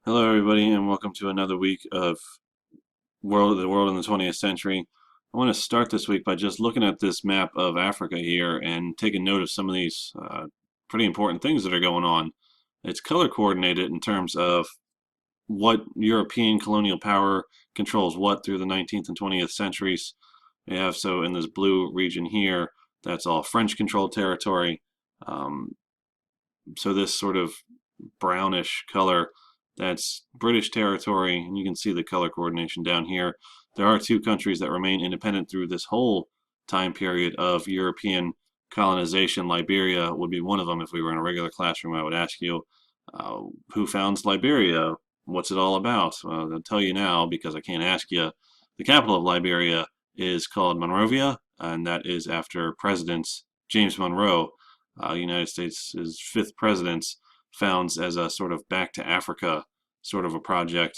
Hello, everybody, and welcome to another week of the world in the 20th century. I want to start this week by just looking at this map of Africa here and taking note of some of these pretty important things that are going on. It's color coordinated in terms of what European colonial power controls what through the 19th and 20th centuries. We have, so in this blue region here, that's all French-controlled territory. Um, so this sort of brownish color, that's British territory, and you can see the color coordination down here. There are two countries that remain independent through this whole time period of European colonization. Liberia would be one of them. If we were in a regular classroom, I would ask you, who founds Liberia? What's it all about? I'll tell you now because I can't ask you. The capital of Liberia is called Monrovia, and that is after President James Monroe, United States' fifth president, founds as a sort of back to Africa sort of a project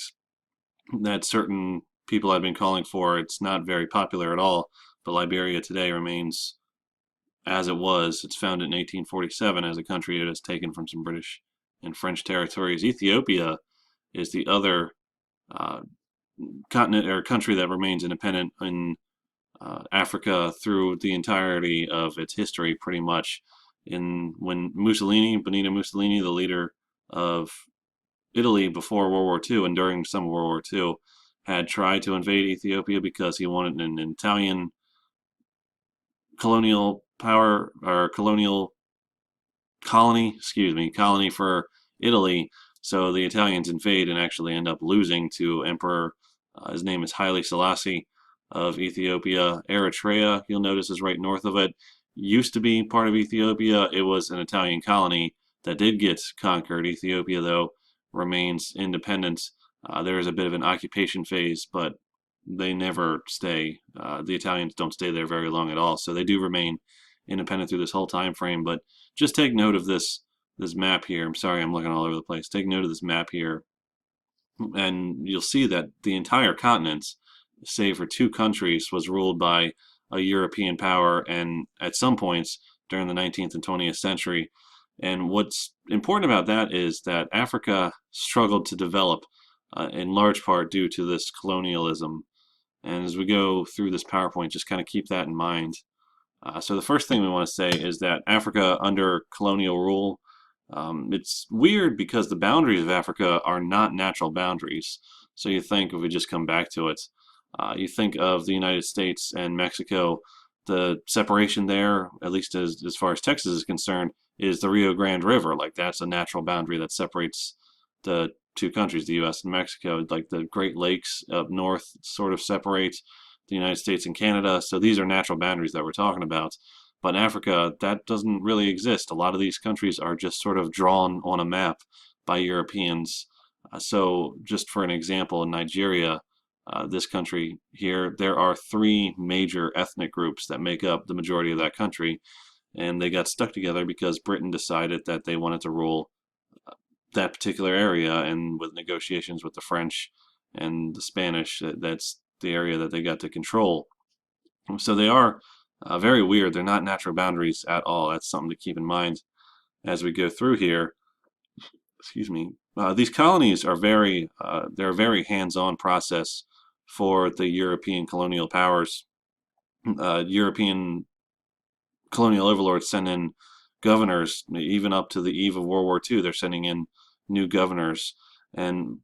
that certain people have been calling for. It's not very popular at all, but Liberia today remains as it was. It's founded in 1847 as a country that has taken from some British and French territories. Ethiopia is the other uh, continent or country that remains independent in Africa through the entirety of its history, pretty much. When Benito Mussolini, the leader of Italy before World War II and during some World War II, had tried to invade Ethiopia because he wanted an Italian colonial power or colonial colony for Italy. So the Italians invade and actually end up losing to Emperor, his name is Haile Selassie of Ethiopia. Eritrea, you'll notice, is right north of it. Used to be part of Ethiopia. It was an Italian colony that did get conquered. Ethiopia, though, remains independent. There is a bit of an occupation phase, but they never stay. The Italians don't stay there very long at all, so they do remain independent through this whole time frame. But just take note of this map here. I'm sorry, I'm looking all over the place. Take note of this map here, and you'll see that the entire continent, save for two countries, was ruled by a European power, and at some points during the 19th and 20th century. And what's important about that is that Africa struggled to develop in large part due to this colonialism. And as we go through this PowerPoint, just kind of keep that in mind. So the first thing we want to say is that Africa under colonial rule, it's weird because the boundaries of Africa are not natural boundaries. So you think, if we just come back to it, you think of the United States and Mexico, the separation there, at least as far as Texas is concerned, is the Rio Grande River. Like, that's a natural boundary that separates the two countries, the U.S. and Mexico. Like, the Great Lakes up north sort of separate the United States and Canada. So these are natural boundaries that we're talking about. But in Africa, that doesn't really exist. A lot of these countries are just sort of drawn on a map by Europeans. So just for an example, in Nigeria, this country here, there are three major ethnic groups that make up the majority of that country, and they got stuck together because Britain decided that they wanted to rule that particular area, and with negotiations with the French and the Spanish, that's the area that they got to control. So they are very weird. They're not natural boundaries at all. That's something to keep in mind as we go through here. Excuse me. These colonies are they're a very hands-on process for the European colonial powers. European colonial overlords send in governors, even up to the eve of World War II. They're sending in new governors. And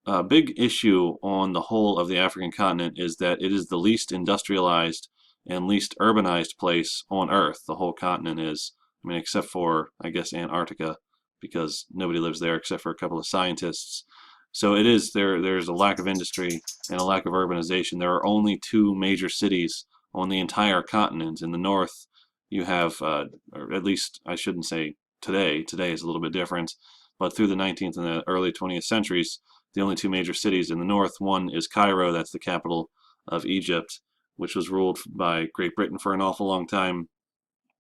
a big issue on the whole of the African continent is that it is the least industrialized and least urbanized place on Earth. The whole continent is. I mean, except for, I guess, Antarctica, because nobody lives there except for a couple of scientists. So it is there's a lack of industry and a lack of urbanization. There are only two major cities on the entire continent. In the north, you have, or at least I shouldn't say today. Today is a little bit different, but through the 19th and the early 20th centuries, the only two major cities in the north, one is Cairo, that's the capital of Egypt, which was ruled by Great Britain for an awful long time.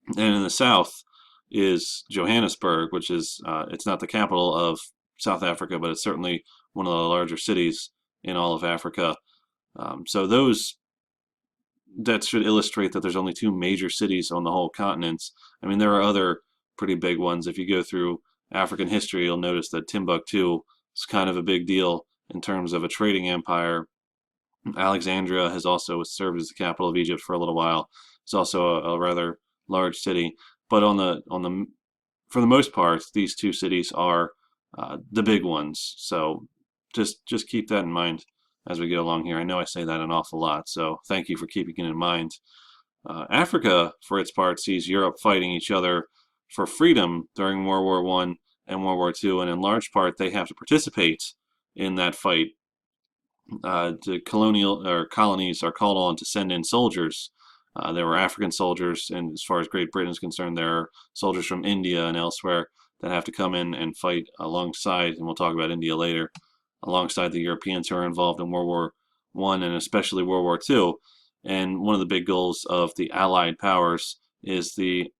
And in the south is Johannesburg, which is, it's not the capital of South Africa, but it's certainly one of the larger cities in all of Africa. So that should illustrate that there's only two major cities on the whole continent. I mean, there are other pretty big ones. If you go through African history, you'll notice that Timbuktu is kind of a big deal in terms of a trading empire. Alexandria has also served as the capital of Egypt for a little while. It's also a rather large city, but for the most part, these two cities are the big ones. So just keep that in mind as we go along here. I know I say that an awful lot, so thank you for keeping it in mind. Africa, for its part, sees Europe fighting each other for freedom during World War One and World War Two, and in large part, they have to participate in that fight. The colonial or colonies are called on to send in soldiers. There were African soldiers, and as far as Great Britain is concerned, there are soldiers from India and elsewhere that have to come in and fight alongside, and we'll talk about India later, alongside the Europeans who are involved in World War One and especially World War Two. And one of the big goals of the Allied powers is the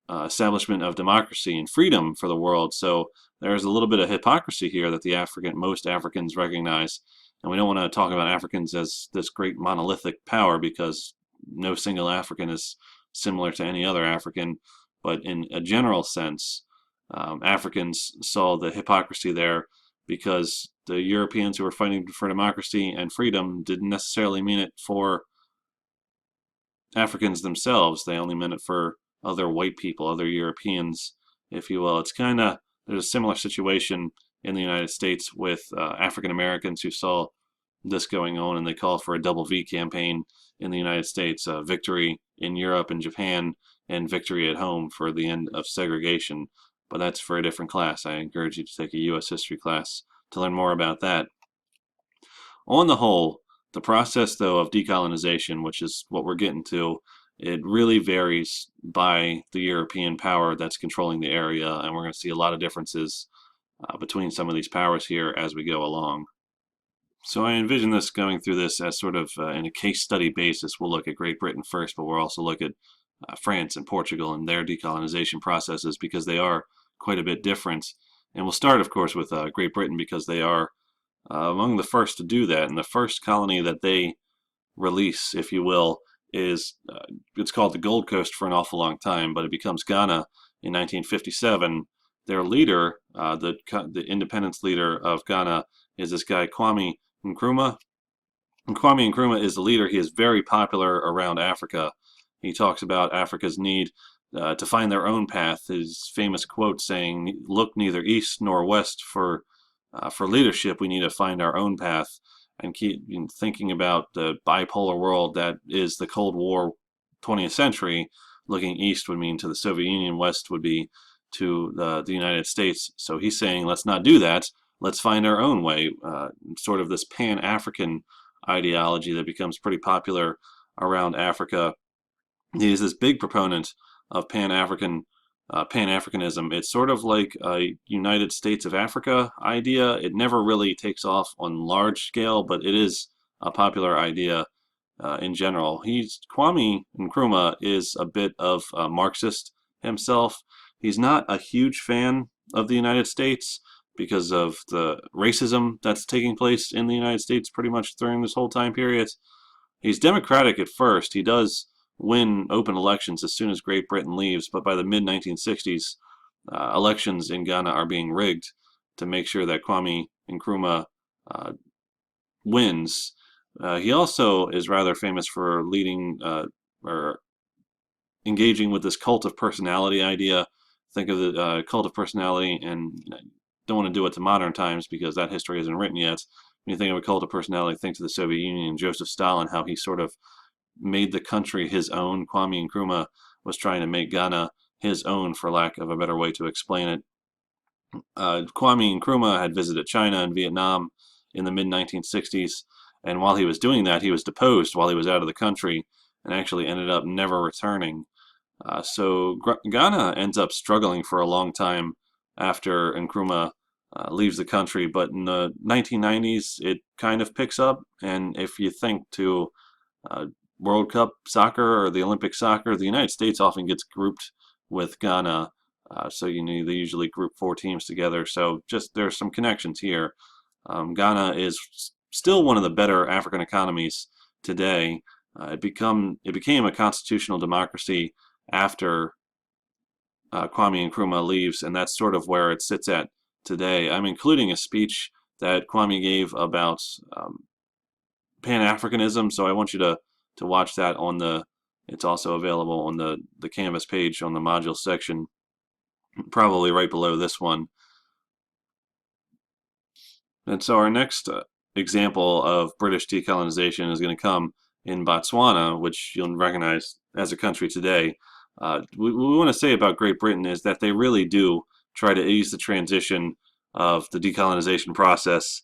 establishment of democracy and freedom for the world. So there's a little bit of hypocrisy here that most Africans recognize. And we don't want to talk about Africans as this great monolithic power because no single African is similar to any other African. But in a general sense, Africans saw the hypocrisy there because the Europeans who were fighting for democracy and freedom didn't necessarily mean it for Africans themselves. They only meant it for other white people, other Europeans, if you will. There's a similar situation in the United States with African Americans who saw this going on, and they call for a double V campaign in the United States, victory in Europe and Japan, and victory at home for the end of segregation. But that's for a different class. I encourage you to take a U.S. history class to learn more about that. On the whole, the process, though, of decolonization, which is what we're getting to, it really varies by the European power that's controlling the area, and we're going to see a lot of differences between some of these powers here as we go along. So I envision this going through this as sort of in a case study basis. We'll look at Great Britain first, but we'll also look at France and Portugal and their decolonization processes because they are quite a bit different. And we'll start, of course, with Great Britain because they are among the first to do that. And the first colony that they release, if you will, is it's called the Gold Coast for an awful long time, but it becomes Ghana in 1957. Their leader, the independence leader of Ghana, is this guy Kwame Nkrumah. And Kwame Nkrumah is the leader. He is very popular around Africa. He talks about Africa's need to find their own path. His famous quote saying, "Look neither east nor west for leadership. We need to find our own path." And keep thinking about the bipolar world that is the Cold War 20th century. Looking east would mean to the Soviet Union, west would be to the United States. So he's saying, let's not do that. Let's find our own way. Sort of this Pan-African ideology that becomes pretty popular around Africa. He's this big proponent of Pan-Africanism. It's sort of like a United States of Africa idea. It never really takes off on large scale, but it is a popular idea in general. Kwame Nkrumah is a bit of a Marxist himself. He's not a huge fan of the United States because of the racism that's taking place in the United States pretty much during this whole time period. He's Democratic at first. He does win open elections as soon as Great Britain leaves, but by the mid-1960s, elections in Ghana are being rigged to make sure that Kwame Nkrumah wins. He also is rather famous for leading or engaging with this cult of personality idea. Think of the cult of personality, and don't want to do it to modern times because that history isn't written yet. When you think of a cult of personality, think to the Soviet Union and Joseph Stalin, how he sort of made the country his own. Kwame Nkrumah was trying to make Ghana his own, for lack of a better way to explain it. Kwame Nkrumah had visited China and Vietnam in the mid-1960s, and while he was doing that, he was deposed while he was out of the country and actually ended up never returning. So Ghana ends up struggling for a long time after Nkrumah leaves the country, but in the 1990s, it kind of picks up, and if you think to World Cup soccer or the Olympic soccer, the United States often gets grouped with Ghana. So they usually group 4 teams together. So just there's some connections here. Ghana is still one of the better African economies today. It became a constitutional democracy after Kwame Nkrumah leaves, and that's sort of where it sits at today. I'm including a speech that Kwame gave about Pan-Africanism. So I want you to watch that on the. It's also available on the Canvas page on the module section, probably right below this one. And so our next example of British decolonization is going to come in Botswana, which you'll recognize as a country today. What we want to say about Great Britain is that they really do try to ease the transition of the decolonization process.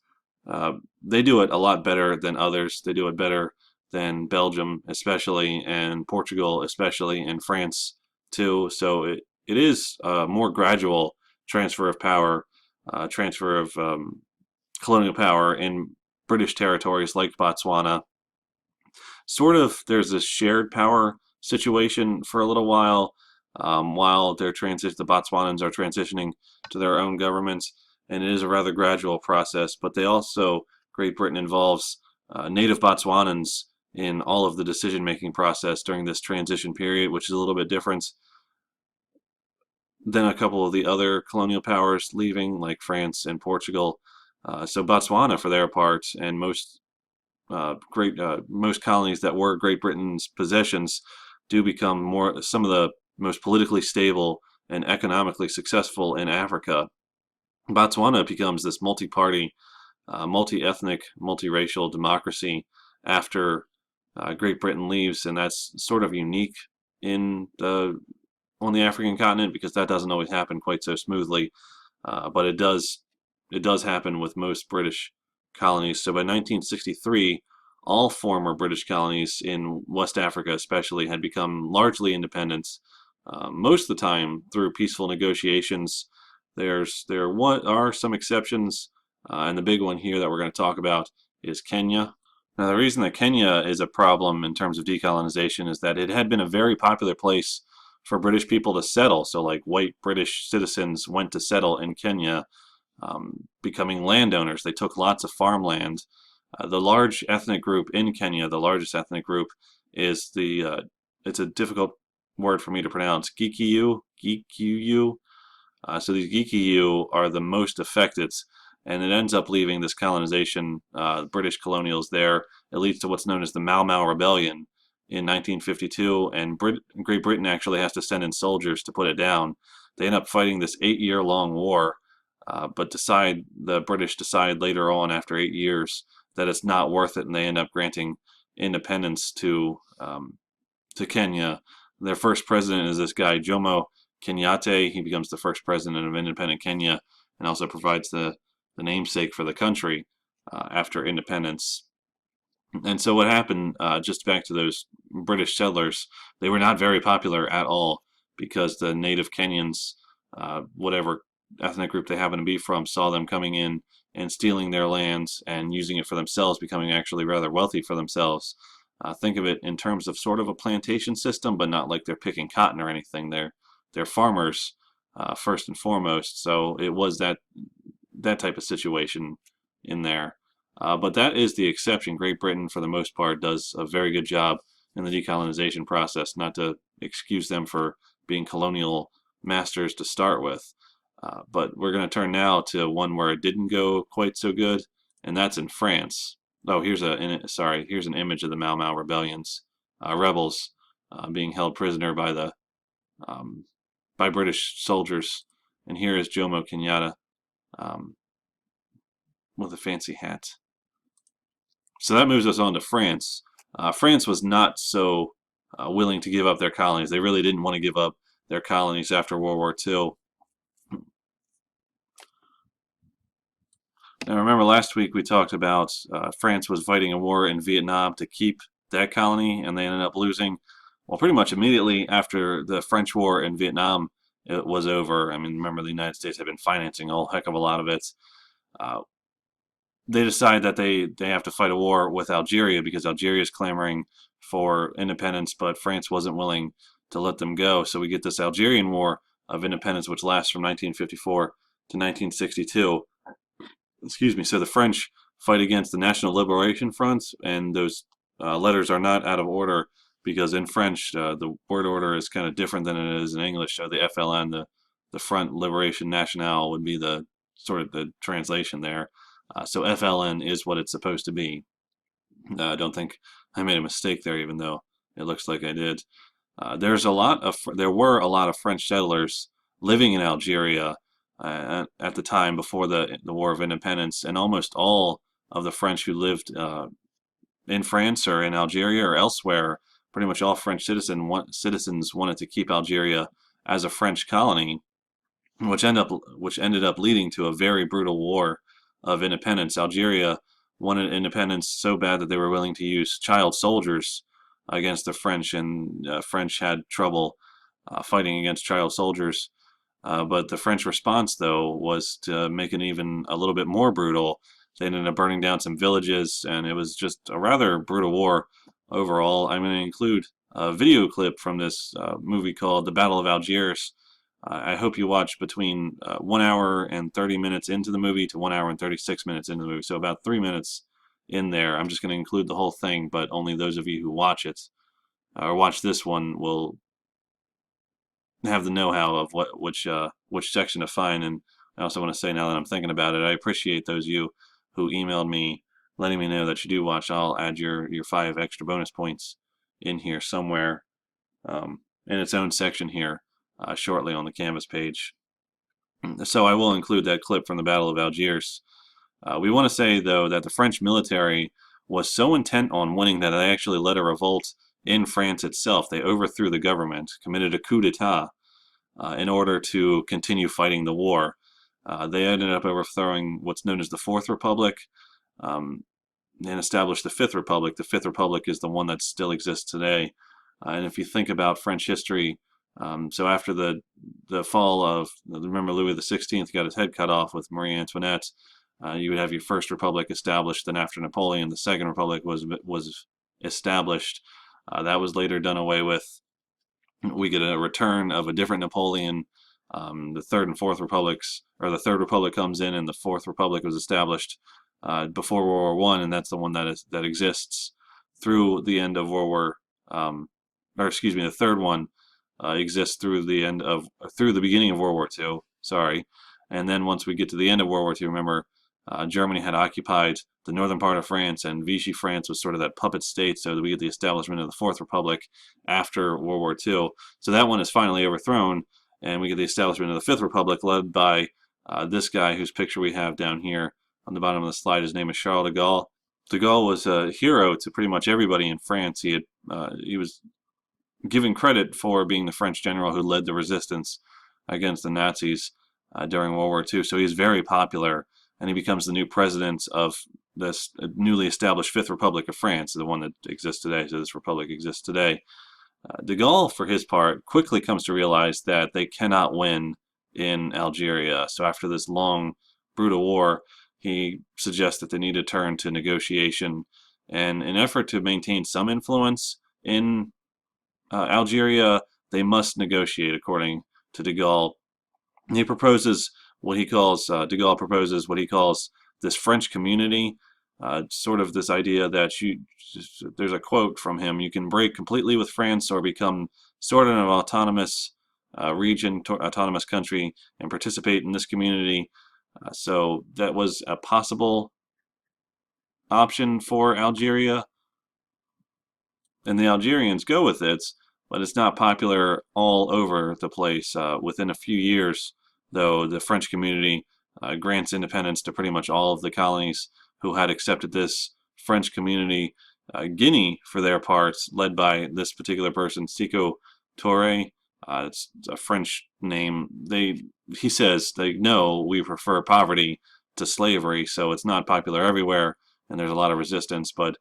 They do it a lot better than others. They do it better than Belgium, especially, and Portugal, especially, and France, too. So it is a more gradual transfer of power, transfer of colonial power in British territories like Botswana. Sort of, there's this shared power situation for a little while they're the Botswanans are transitioning to their own governments, and it is a rather gradual process. But they also, Great Britain involves native Botswanans in all of the decision-making process during this transition period, which is a little bit different than a couple of the other colonial powers leaving, like France and Portugal. So Botswana, for their part, and most colonies that were Great Britain's possessions, do become some of the most politically stable and economically successful in Africa. Botswana becomes this multi-party, multi-ethnic, multiracial democracy after Great Britain leaves, and that's sort of unique in on the African continent because that doesn't always happen quite so smoothly. But it does happen with most British colonies. So by 1963, all former British colonies in West Africa, especially, had become largely independent. Most of the time through peaceful negotiations. There are some exceptions, and the big one here that we're going to talk about is Kenya. Now, the reason that Kenya is a problem in terms of decolonization is that it had been a very popular place for British people to settle. So, like, white British citizens went to settle in Kenya, becoming landowners. They took lots of farmland. The large ethnic group in Kenya, the largest ethnic group, is it's a difficult word for me to pronounce, Gikuyu. So these Gikuyu are the most affected, and it ends up leaving this colonization, British colonials there. It leads to what's known as the Mau Mau Rebellion in 1952, and Great Britain actually has to send in soldiers to put it down. They end up fighting this 8-year-long war, but the British decide later on, after 8 years, that it's not worth it, and they end up granting independence to Kenya. Their first president is this guy, Jomo Kenyatta. He becomes the first president of independent Kenya and also provides the namesake for the country after independence. And so what happened, just back to those British settlers, they were not very popular at all because the native Kenyans, whatever ethnic group they happen to be from, saw them coming in and stealing their lands and using it for themselves, becoming actually rather wealthy for themselves. Think of it in terms of sort of a plantation system, but not like they're picking cotton or anything. They're farmers first and foremost. So it was that type of situation in there. But that is the exception. Great Britain, for the most part, does a very good job in the decolonization process. Not to excuse them for being colonial masters to start with. But we're going to turn now to one where it didn't go quite so good, and that's in France. Oh, here's an image of the Mau Mau rebels being held prisoner by British soldiers, and here is Jomo Kenyatta with a fancy hat. So that moves us on to France. France was not so willing to give up their colonies. They really didn't want to give up their colonies after World War II. Now, remember last week we talked about France was fighting a war in Vietnam to keep that colony, and they ended up losing. Well, pretty much immediately after the French war in Vietnam it was over. I mean, remember the United States had been financing a whole heck of a lot of it. They decide that they have to fight a war with Algeria because Algeria is clamoring for independence, but France wasn't willing to let them go. So we get this Algerian War of Independence, which lasts from 1954 to 1962. Excuse me. So the French fight against the National Liberation Front, and those letters are not out of order because in French the word order is kind of different than it is in English. So the FLN, the Front Liberation Nationale, would be the sort of the translation there. So FLN is what it's supposed to be. I don't think I made a mistake there, even though it looks like I did. There were a lot of French settlers living in Algeria at the time before the War of Independence, and almost all of the French who lived in France or in Algeria or elsewhere, pretty much all French citizens wanted to keep Algeria as a French colony, which ended up leading to a very brutal war of independence. Algeria wanted independence so bad that they were willing to use child soldiers against the French, and French had trouble fighting against child soldiers. But the French response, though, was to make it even a little bit more brutal. They ended up burning down some villages, and it was just a rather brutal war overall. I'm going to include a video clip from this movie called The Battle of Algiers. I hope you watch between 1 hour and 30 minutes into the movie to 1 hour and 36 minutes into the movie. So about 3 minutes in there. I'm just going to include the whole thing, but only those of you who watch it or watch this one will have the know-how of which section to find. And I also want to say, now that I'm thinking about it, I appreciate those of you who emailed me letting me know that you do watch. I'll add your 5 extra bonus points in here somewhere in its own section here shortly on the Canvas page. So I will include that clip from the Battle of Algiers. We want to say, though, that the French military was so intent on winning that they actually led a revolt in France itself. They overthrew the government, committed a coup d'etat in order to continue fighting the war. They ended up overthrowing what's known as the Fourth Republic um, and established the Fifth Republic. The Fifth Republic is the one that still exists today. And if you think about French history, so after the fall of, remember, Louis XVI got his head cut off with Marie Antoinette. You would have your First Republic established. Then after Napoleon, the Second Republic was established. That was later done away with. We get a return of a different Napoleon. The Third and Fourth Republics, or the Third Republic comes in, and the Fourth Republic was established before World War I, and that's the one that exists through the end of World War. Or excuse me, the third one exists through the beginning of World War II. Sorry, and then once we get to the end of World War II, remember, Germany had occupied the northern part of France, and Vichy France was sort of that puppet state, so that we get the establishment of the Fourth Republic after World War II. So that one is finally overthrown, and we get the establishment of the Fifth Republic, led by this guy whose picture we have down here on the bottom of the slide. His name is Charles de Gaulle. De Gaulle was a hero to pretty much everybody in France. He was given credit for being the French general who led the resistance against the Nazis during World War II. So he's very popular, and he becomes the new president of this newly established Fifth Republic of France, the one that exists today. So this republic exists today. De Gaulle, for his part, quickly comes to realize that they cannot win in Algeria. So after this long, brutal war, he suggests that they need to turn to negotiation. And in an effort to maintain some influence in Algeria, they must negotiate, according to de Gaulle. He proposes what he calls, de Gaulle proposes what he calls this French community, sort of this idea that there's a quote from him: you can break completely with France or become sort of an autonomous region, autonomous country, and participate in this community. So that was a possible option for Algeria, and the Algerians go with it, but it's not popular all over the place. Within a few years, though, the French community grants independence to pretty much all of the colonies who had accepted this French community. Guinea, for their parts, led by this particular person, Sékou Touré. It's a French name. He says no, we prefer poverty to slavery, so it's not popular everywhere, and there's a lot of resistance. But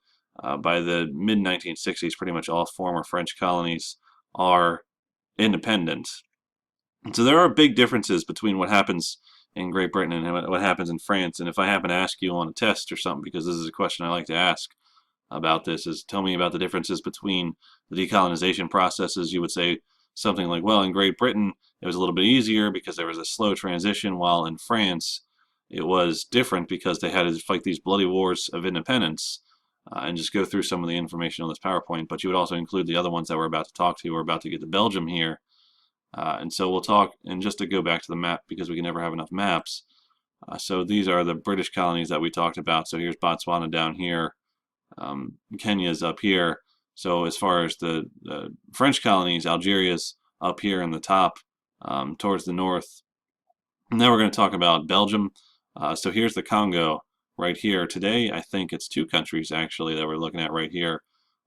by the mid-1960s, pretty much all former French colonies are independent. So there are big differences between what happens in Great Britain and what happens in France. And if I happen to ask you on a test or something, because this is a question I like to ask about this, is tell me about the differences between the decolonization processes, you would say something like, well, in Great Britain, it was a little bit easier because there was a slow transition, while in France, it was different because they had to fight these bloody wars of independence. And just go through some of the information on this PowerPoint, but you would also include the other ones that we're about to talk to. We're about to get to Belgium here. And so we'll talk, and just to go back to the map, because we can never have enough maps, So these are the British colonies that we talked about. So here's Botswana down here. Kenya's up here. So as far as the French colonies, Algeria's up here in the top towards the north. And now we're going to talk about Belgium. So here's the Congo right here. Today, I think it's two countries actually that we're looking at right here.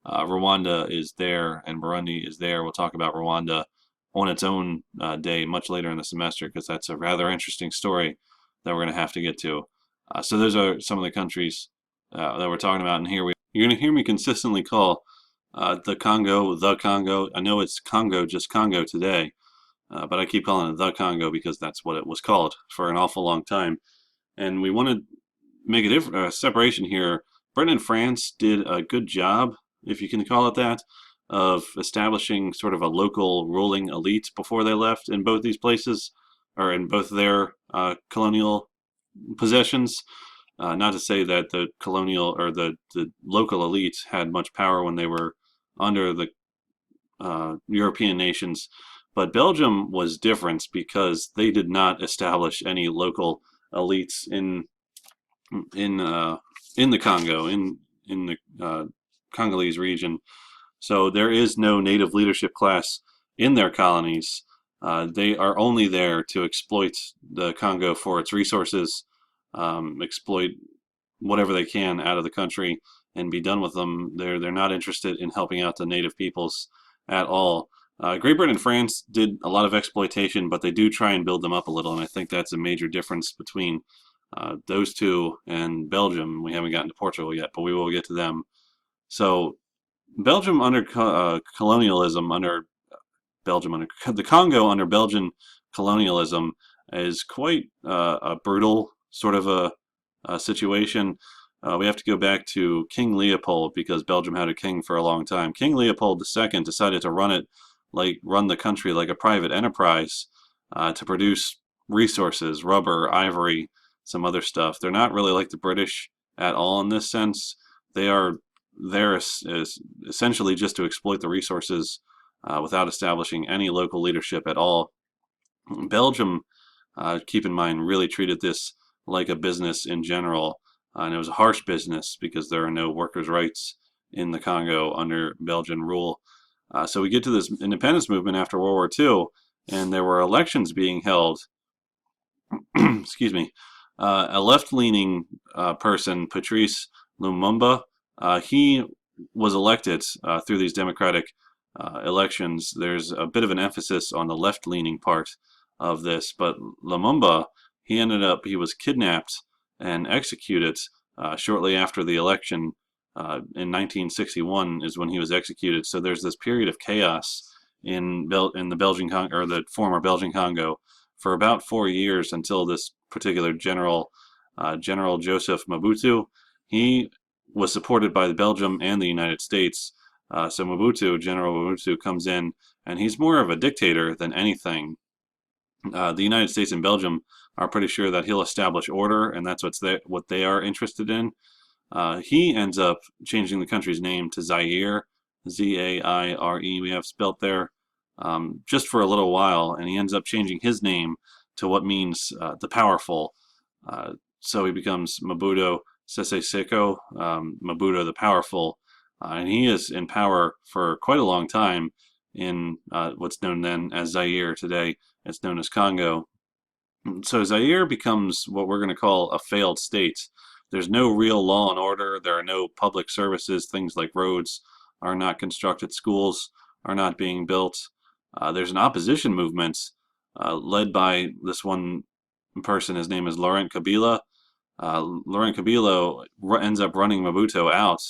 Rwanda is there and Burundi is there. We'll talk about Rwanda on its own day much later in the semester because that's a rather interesting story that we're going to have to get to. So those are some of the countries that we're talking about. And here you're going to hear me consistently call the Congo the Congo. I know it's Congo, just Congo today. But I keep calling it the Congo because that's what it was called for an awful long time. And we want to make a separation here. Britain and France did a good job, if you can call it that, of establishing sort of a local ruling elite before they left in both these places, or in both their colonial possessions. Not to say that the colonial or the local elite had much power when they were under the European nations. But Belgium was different because they did not establish any local elites in in the Congo, in the Congolese region. So there is no native leadership class in their colonies. They are only there to exploit the Congo for its resources, exploit whatever they can out of the country, and be done with them. They're not interested in helping out the native peoples at all. Great Britain and France did a lot of exploitation, but they do try and build them up a little, and I think that's a major difference between those two and Belgium. We haven't gotten to Portugal yet, but we will get to them. So Belgium under colonialism, under Belgium under the Congo under Belgian colonialism is quite a brutal sort of a situation. We have to go back to King Leopold because Belgium had a king for a long time. King Leopold II decided to run the country like a private enterprise to produce resources, rubber, ivory, some other stuff. They're not really like the British at all in this sense. They are there essentially just to exploit the resources without establishing any local leadership at all. Belgium, keep in mind, really treated this like a business in general, and it was a harsh business because there are no workers' rights in the Congo under Belgian rule. So we get to this independence movement after World War II, and there were elections being held. Excuse me. A left-leaning person, Patrice Lumumba, he was elected through these democratic elections. There's a bit of an emphasis on the left-leaning part of this, but Lumumba, he was kidnapped and executed shortly after the election. In 1961 is when he was executed. So there's this period of chaos in the Belgian Congo, or the former Belgian Congo, for about 4 years until this particular general, General Joseph Mobutu. He was supported by Belgium and the United States. So General Mobutu comes in, and he's more of a dictator than anything. The United States and Belgium are pretty sure that he'll establish order, and that's what they are interested in. He ends up changing the country's name to Zaire, Z-A-I-R-E, we have spelt there, just for a little while, and he ends up changing his name to what means the powerful. So he becomes Mobutu Sese Seko, Mobutu the Powerful, and he is in power for quite a long time in what's known then as Zaire. Today it's known as Congo. So Zaire becomes what we're going to call a failed state. There's no real law and order. There are no public services. Things like roads are not constructed. Schools are not being built. There's an opposition movement led by this one person. His name is Laurent Kabila. Laurent Kabila ends up running Mobutu out,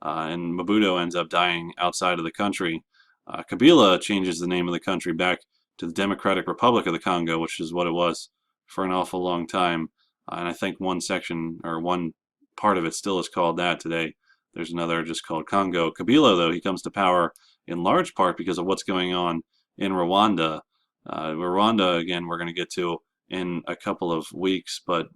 and Mobutu ends up dying outside of the country. Kabila changes the name of the country back to the Democratic Republic of the Congo, which is what it was for an awful long time. And I think one section or one part of it still is called that today. There's another just called Congo. Kabila, though, he comes to power in large part because of what's going on in Rwanda. Rwanda, again, we're going to get to in a couple of weeks, but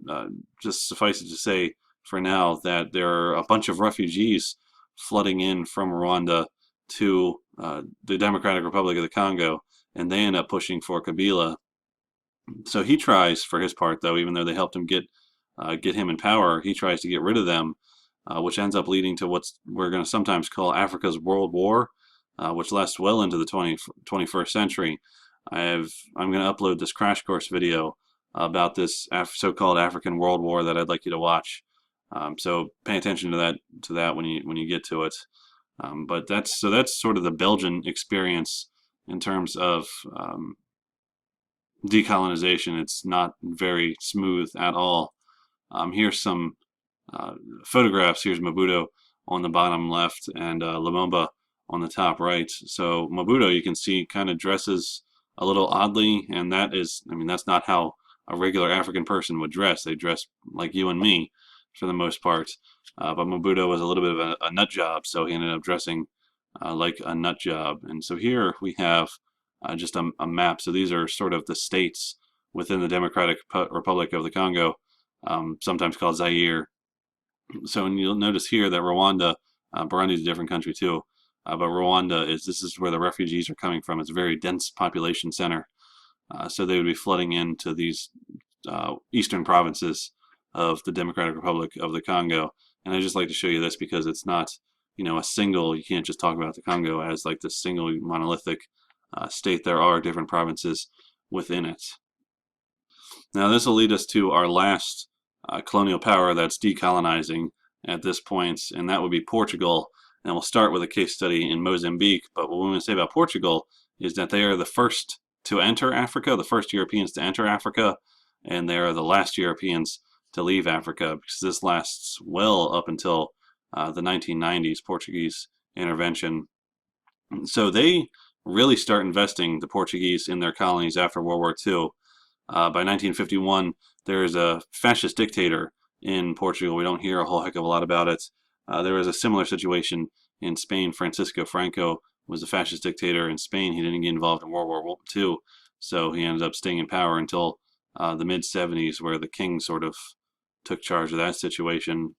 just suffice it to say for now that there are a bunch of refugees flooding in from Rwanda to the Democratic Republic of the Congo, and they end up pushing for Kabila. So he tries, for his part, though, even though they helped him get him in power, he tries to get rid of them, which ends up leading to what we're going to sometimes call Africa's World War, which lasts well into the 21st century. I'm going to upload this crash course video about this so-called African World War that I'd like you to watch. So pay attention to that when you get to it. But that's sort of the Belgian experience in terms of decolonization. It's not very smooth at all. Here's some uh, photographs. Here's Maputo on the bottom left and Lumumba on the top right. So Maputo, you can see, kind of dresses a little oddly, and that is, I mean, that's not how a regular African person would dress. They dress like you and me for the most part. But Maputo was a little bit of a nut job, so he ended up dressing like a nut job. And so here we have just a map. So these are sort of the states within the Democratic Republic of the Congo, sometimes called Zaire. So and you'll notice here that Rwanda, Burundi is a different country too, but Rwanda this is where the refugees are coming from. It's a very dense population center. So they would be flooding into these eastern provinces of the Democratic Republic of the Congo. And I just like to show you this because it's not, a single, you can't just talk about the Congo as like this single monolithic state. There are different provinces within it. Now, this will lead us to our last colonial power that's decolonizing at this point, and that would be Portugal. And we'll start with a case study in Mozambique. But what we want to say about Portugal is that they are the first to enter Africa, the first Europeans to enter Africa, and they are the last Europeans to leave Africa because this lasts well up until the 1990s, Portuguese intervention. So they really start investing, the Portuguese, in their colonies after World War II. By 1951, there is a fascist dictator in Portugal. We don't hear a whole heck of a lot about it. There was a similar situation in Spain. Francisco Franco was a fascist dictator in Spain. He didn't get involved in World War II, so he ended up staying in power until the mid 70s, where the king sort of took charge of that situation.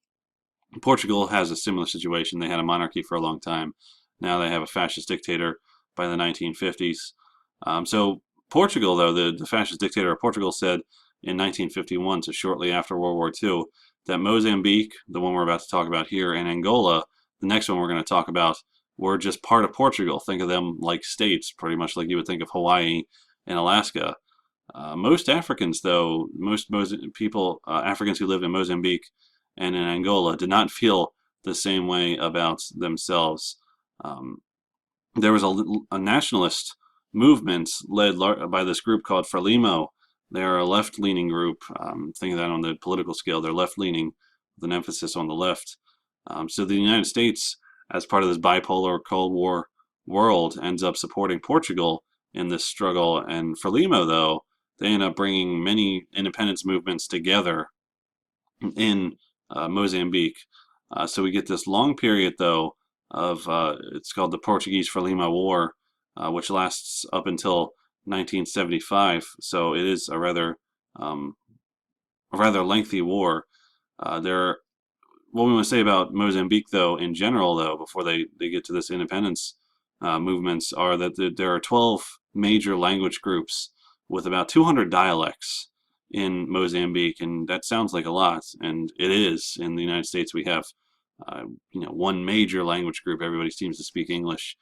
Portugal has a similar situation. They had a monarchy for a long time. Now they have a fascist dictator by the 1950s. So Portugal, though, the fascist dictator of Portugal said in 1951, so shortly after World War II, that Mozambique, the one we're about to talk about here, and Angola, the next one we're going to talk about, were just part of Portugal. Think of them like states, pretty much like you would think of Hawaii and Alaska. Most Africans, though, most people, Africans who live in Mozambique and in Angola, did not feel the same way about themselves. Um, there was a nationalist movement led by this group called Frelimo. They're a left-leaning group. Think of that on the political scale. They're left-leaning with an emphasis on the left. So the United States, as part of this bipolar Cold War world, ends up supporting Portugal in this struggle. And Frelimo, though, they end up bringing many independence movements together in Mozambique. So we get this long period, though, of it's called the Portuguese Frelimo War, which lasts up until 1975. So it is um, a rather lengthy war. There, what we want to say about Mozambique, though, in general, though, before they get to this independence movements, are that there are 12 major language groups with about 200 dialects in Mozambique, and that sounds like a lot, and it is. In the United States, we have one major language group. Everybody seems to speak English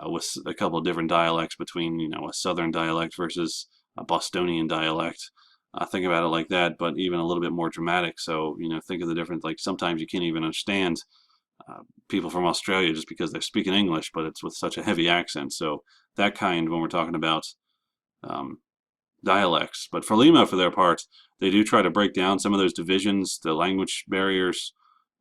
with a couple of different dialects between a Southern dialect versus a Bostonian dialect. Think about it like that, but even a little bit more dramatic. So think of the difference. Like sometimes you can't even understand people from Australia just because they're speaking English, but it's with such a heavy accent. So that kind, when we're talking about um, dialects. But for Lima, for their part, they do try to break down some of those divisions, the language barriers,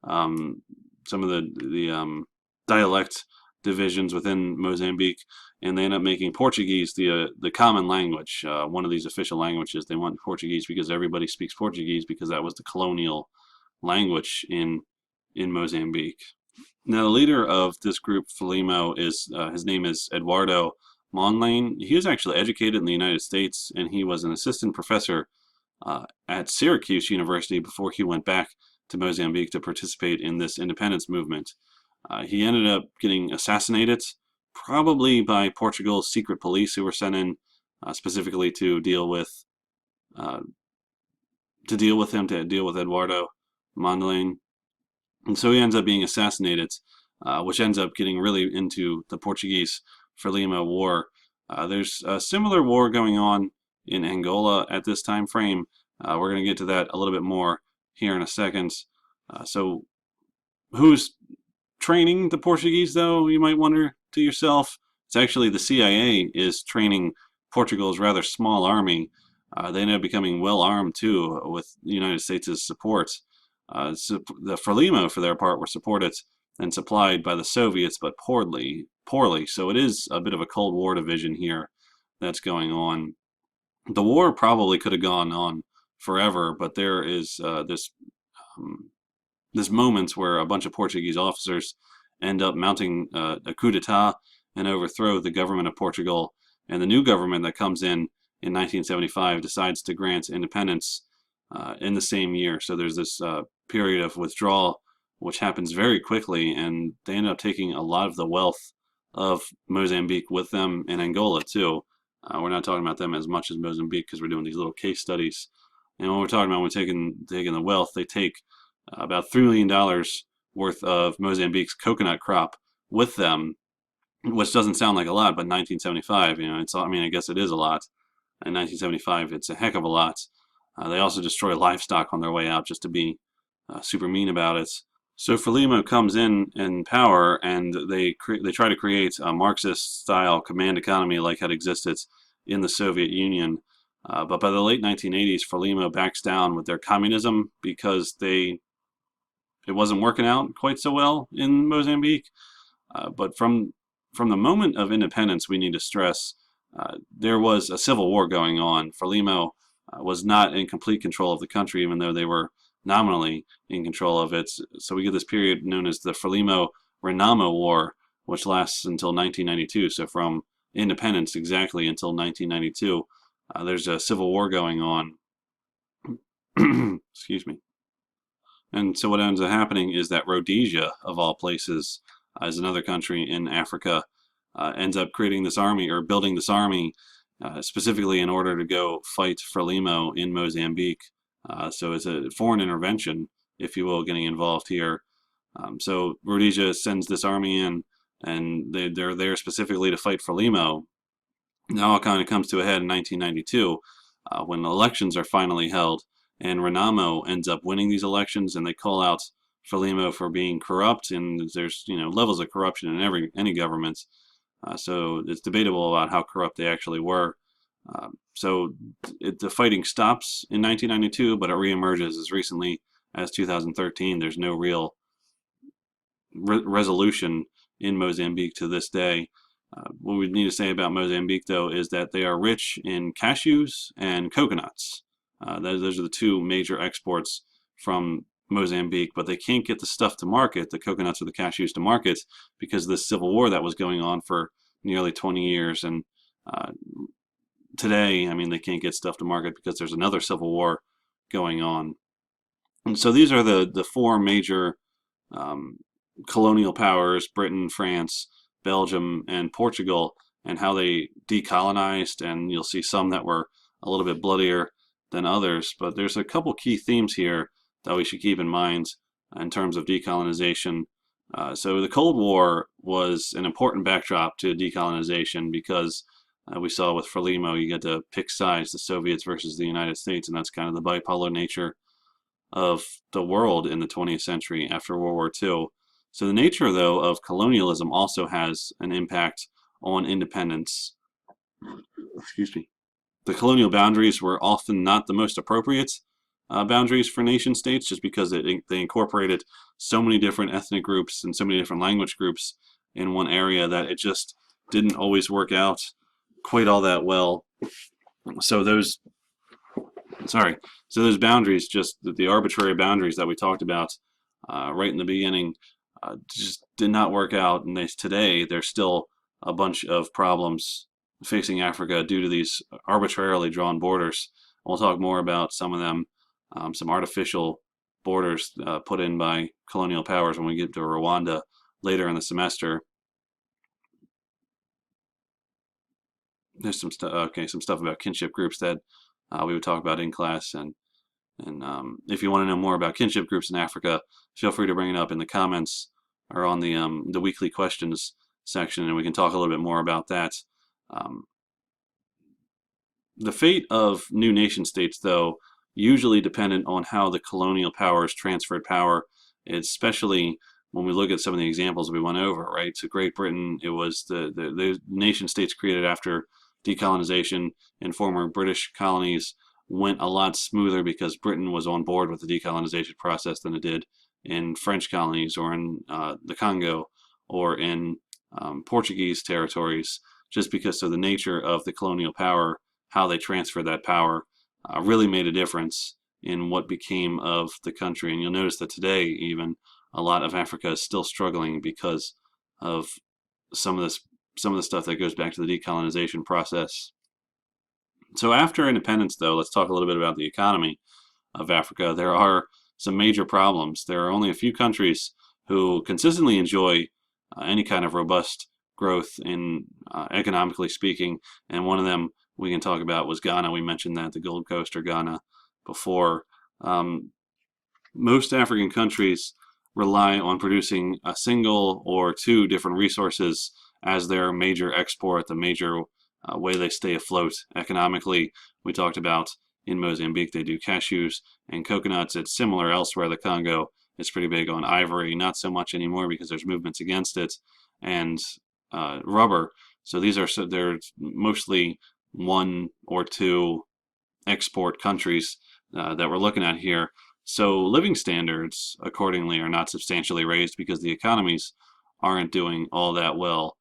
um, some of the dialect divisions within Mozambique, and they end up making Portuguese the common language, one of these official languages. They want Portuguese because everybody speaks Portuguese because that was the colonial language in Mozambique. Now, the leader of this group, Frelimo, is his name is Eduardo Monlane. He was actually educated in the United States, and he was an assistant professor at Syracuse University before he went back to Mozambique to participate in this independence movement. He ended up getting assassinated, probably by Portugal's secret police who were sent in specifically to deal with uh, to deal with him, to deal with Eduardo Mondlane. And so he ends up being assassinated, which ends up getting really into the Portuguese Frelimo War. There's a similar war going on in Angola at this time frame. We're going to get to that a little bit more here in a second. So who's training the Portuguese, though, you might wonder to yourself? It's actually the CIA is training Portugal's rather small army. They end up becoming well armed too, with the United States' support. So the Frelimo, for their part, were supported and supplied by the Soviets, but poorly. So it is a bit of a Cold War division here that's going on. The war probably could have gone on forever, but there is um, this moments where a bunch of Portuguese officers end up mounting a coup d'état and overthrow the government of Portugal. And the new government that comes in 1975 decides to grant independence in the same year. So there's this period of withdrawal, which happens very quickly, and they end up taking a lot of the wealth of Mozambique with them, and Angola too. We're not talking about them as much as Mozambique because we're doing these little case studies. And when we're talking about when taking the wealth, they take about $3 million worth of Mozambique's coconut crop with them, which doesn't sound like a lot, but 1975, it's, I mean, I guess it is a lot. In 1975, it's a heck of a lot. They also destroy livestock on their way out just to be super mean about it. So Frelimo comes in power, and they try to create a Marxist-style command economy like had existed in the Soviet Union. But by the late 1980s, Frelimo backs down with their communism because it wasn't working out quite so well in Mozambique. But from the moment of independence, we need to stress there was a civil war going on. Frelimo was not in complete control of the country, even though they were nominally in control of it. So we get this period known as the Frelimo-Renamo War, which lasts until 1992. So from independence exactly until 1992, there's a civil war going on. Excuse me. And so what ends up happening is that Rhodesia, of all places, is another country in Africa, ends up creating this army or building this army specifically in order to go fight Frelimo in Mozambique. So it's a foreign intervention, if you will, getting involved here. So Rhodesia sends this army in, and they're there specifically to fight Frelimo. Now it kind of comes to a head in 1992 when elections are finally held, and Renamo ends up winning these elections, and they call out Frelimo for being corrupt, and there's levels of corruption in any government. So it's debatable about how corrupt they actually were. So the fighting stops in 1992, but it reemerges as recently as 2013. There's no real resolution in Mozambique to this day. What we need to say about Mozambique, though, is that they are rich in cashews and coconuts. Those are the two major exports from Mozambique, but they can't get the stuff to market, the coconuts or the cashews to market, because of this civil war that was going on for nearly 20 years. And today, I mean, they can't get stuff to market because there's another civil war going on. And so these are the four major um, colonial powers: Britain, France, Belgium, and Portugal, and how they decolonized. And you'll see some that were a little bit bloodier than others. But there's a couple key themes here that we should keep in mind in terms of decolonization. So the Cold War was an important backdrop to decolonization because we saw with Frelimo, you get to pick sides, the Soviets versus the United States, and that's kind of the bipolar nature of the world in the 20th century after World War II. So the nature, though, of colonialism also has an impact on independence. Excuse me. The colonial boundaries were often not the most appropriate boundaries for nation states, just because they incorporated so many different ethnic groups and so many different language groups in one area that it just didn't always work out quite all that well. So those boundaries, just the arbitrary boundaries that we talked about right in the beginning, just did not work out. And today there's still a bunch of problems facing Africa due to these arbitrarily drawn borders. We'll talk more about some of them, some artificial borders put in by colonial powers when we get to Rwanda later in the semester. There's some stuff about kinship groups that we would talk about in class. And if you want to know more about kinship groups in Africa, feel free to bring it up in the comments or on the weekly questions section, and we can talk a little bit more about that. Um, the fate of new nation states, though, usually dependent on how the colonial powers transferred power, especially when we look at some of the examples we went over, right? So Great Britain, it was the nation states created after decolonization, and former British colonies went a lot smoother because Britain was on board with the decolonization process than it did in French colonies or in the Congo or in Portuguese territories, just because of the nature of the colonial power, how they transferred that power really made a difference in what became of the country. And you'll notice that today, even a lot of Africa is still struggling because of some of this, some of the stuff that goes back to the decolonization process. So after independence, though, let's talk a little bit about the economy of Africa. There are some major problems. There are only a few countries who consistently enjoy any kind of robust growth in economically speaking, and one of them we can talk about was Ghana. We mentioned that, the Gold Coast or Ghana, before. Um, Most African countries rely on producing a single or two different resources as their major export, the major way they stay afloat economically. We talked about in Mozambique, they do cashews and coconuts. It's similar elsewhere. The Congo is pretty big on ivory, not so much anymore because there's movements against it, and rubber. So they're mostly one or two export countries that we're looking at here. So living standards, accordingly, are not substantially raised because the economies aren't doing all that well,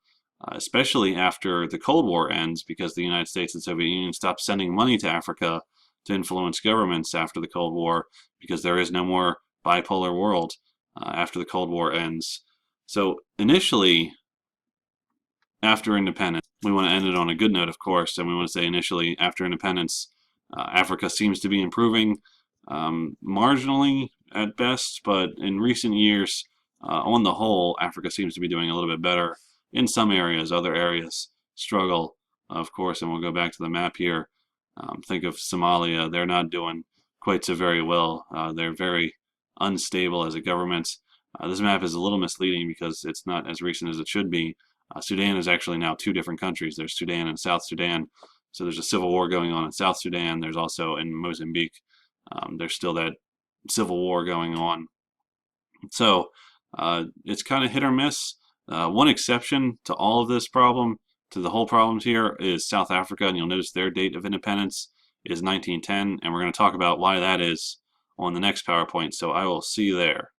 especially after the Cold War ends, because the United States and Soviet Union stopped sending money to Africa to influence governments after the Cold War, because there is no more bipolar world after the Cold War ends. So initially, after independence, we want to end it on a good note, of course, and we want to say initially, after independence, Africa seems to be improving marginally at best, but in recent years, on the whole, Africa seems to be doing a little bit better in some areas. Other areas struggle, of course, and we'll go back to the map here. Think of Somalia. They're not doing quite so very well. They're very unstable as a government. This map is a little misleading because it's not as recent as it should be. Sudan is actually now two different countries. There's Sudan and South Sudan. So there's a civil war going on in South Sudan. There's also in Mozambique. There's still that civil war going on. So it's kind of hit or miss. One exception to all of this problem, to the whole problems here, is South Africa, and you'll notice their date of independence is 1910, and we're going to talk about why that is on the next PowerPoint. So I will see you there.